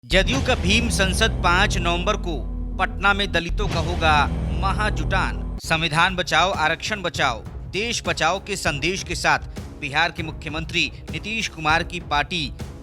जदयू का भीम संसद 5 नवंबर को पटना में दलितों का होगा महाजुटान। संविधान बचाओ आरक्षण बचाओ देश बचाओ के संदेश के साथ बिहार के मुख्यमंत्री नीतीश कुमार की पार्टी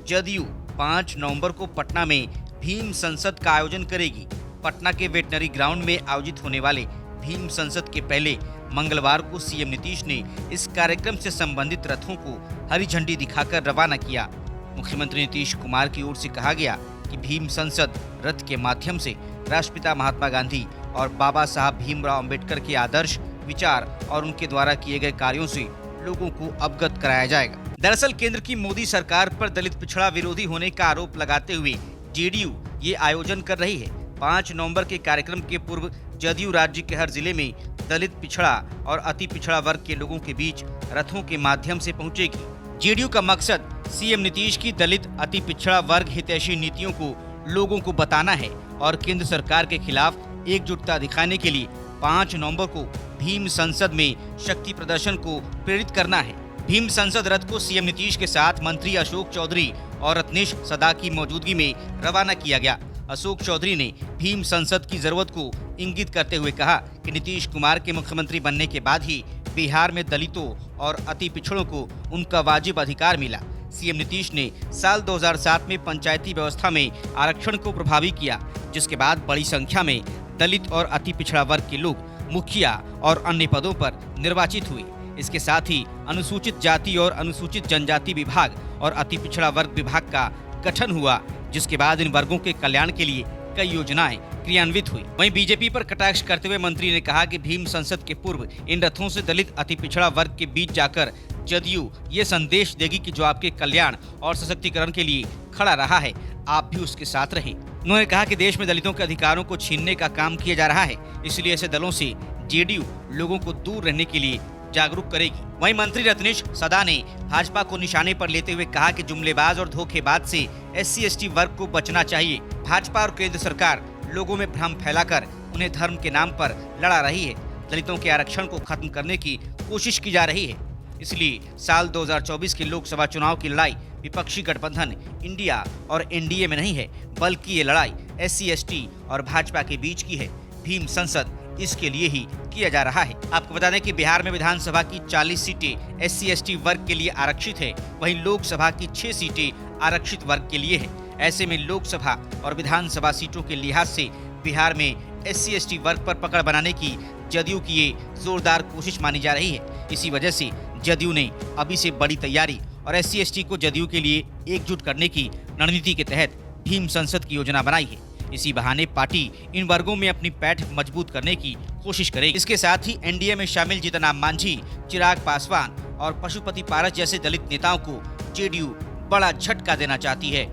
जदयू 5 नवंबर को पटना में भीम संसद का आयोजन करेगी। पटना के वेटनरी ग्राउंड में आयोजित होने वाले भीम संसद के पहले मंगलवार को सीएम नीतीश ने इस कार्यक्रम से संबंधित रथों को हरी झंडी दिखाकर रवाना किया। मुख्यमंत्री नीतीश कुमार की ओर से कहा गया कि भीम संसद रथ के माध्यम से राष्ट्रपिता महात्मा गांधी और बाबा साहब भीमराव अंबेडकर के आदर्श, विचार और उनके द्वारा किए गए कार्यों से लोगों को अवगत कराया जाएगा। दरअसल केंद्र की मोदी सरकार पर दलित पिछड़ा विरोधी होने का आरोप लगाते हुए जेडीयू ये आयोजन कर रही है। 5 नवंबर के कार्यक्रम के पूर्व जदयू राज्य के हर जिले में दलित पिछड़ा और अति पिछड़ा वर्ग के लोगों के बीच रथों के माध्यम से पहुंचेगी। जेडीयू का मकसद सीएम नीतीश की दलित अति पिछड़ा वर्ग हितैषी नीतियों को लोगों को बताना है और केंद्र सरकार के खिलाफ एकजुटता दिखाने के लिए 5 नवंबर को भीम संसद में शक्ति प्रदर्शन को प्रेरित करना है। भीम संसद रथ को सीएम नीतीश के साथ मंत्री अशोक चौधरी और रत्नेश सदा की मौजूदगी में रवाना किया गया। अशोक चौधरी ने भीम संसद की जरूरत को इंगित करते हुए कहा कि नीतीश कुमार के मुख्यमंत्री बनने के बाद ही बिहार में दलितों और अति पिछड़ों को उनका वाजिब अधिकार मिला। सीएम नीतीश ने साल 2007 में पंचायती व्यवस्था में आरक्षण को प्रभावी किया, जिसके बाद बड़ी संख्या में दलित और अति पिछड़ा वर्ग के लोग मुखिया और अन्य पदों पर निर्वाचित हुए। इसके साथ ही अनुसूचित जाति और अनुसूचित जनजाति विभाग और अति पिछड़ा वर्ग विभाग का गठन हुआ, जिसके बाद इन वर्गों के कल्याण के लिए कई योजनाएं क्रियान्वित हुई। वहीं बीजेपी पर कटाक्ष करते हुए मंत्री ने कहा कि भीम संसद के पूर्व इन रथों से दलित अति पिछड़ा वर्ग के बीच जाकर जदयू ये संदेश देगी कि जो आपके कल्याण और सशक्तिकरण के लिए खड़ा रहा है, आप भी उसके साथ रहें। उन्होंने कहा कि देश में दलितों के अधिकारों को छीनने का काम किया जा रहा है, इसलिए ऐसे दलों से जेडीयू लोगों को दूर रहने के लिए जागरूक करेगी। वहीं मंत्री रत्नेश सदा ने भाजपा को निशाने पर लेते हुए कहा कि जुमलेबाज और धोखेबाज से SC/ST वर्ग को बचना चाहिए। भाजपा और केंद्र सरकार लोगों में भ्रम फैलाकर उन्हें धर्म के नाम पर लड़ा रही है। दलितों के आरक्षण को खत्म करने की कोशिश की जा रही है। इसलिए साल 2024 के लोकसभा चुनाव की लड़ाई विपक्षी गठबंधन इंडिया और एनडीए में नहीं है, बल्कि ये लड़ाई SC/ST और भाजपा के बीच की है। भीम संसद इसके लिए ही किया जा रहा है। आपको बता दें कि बिहार में विधानसभा की 40 सीटें SC/ST वर्ग के लिए आरक्षित है, वहीं लोकसभा की 6 सीटें आरक्षित वर्ग के लिए है। ऐसे में लोकसभा और विधानसभा सीटों के लिहाज से बिहार में SC/ST वर्ग पर पकड़ बनाने की जदयू की ये जोरदार कोशिश मानी जा रही है। इसी वजह से जदयू ने अभी से बड़ी तैयारी और SC/ST को जदयू के लिए एकजुट करने की रणनीति के तहत भीम संसद की योजना बनाई है। इसी बहाने पार्टी इन वर्गों में अपनी पैठ मजबूत करने की कोशिश करेगी। इसके साथ ही एनडीए में शामिल जीतन राम मांझी, चिराग पासवान और पशुपति पारस जैसे दलित नेताओं को जेडीयू बड़ा झटका देना चाहती है।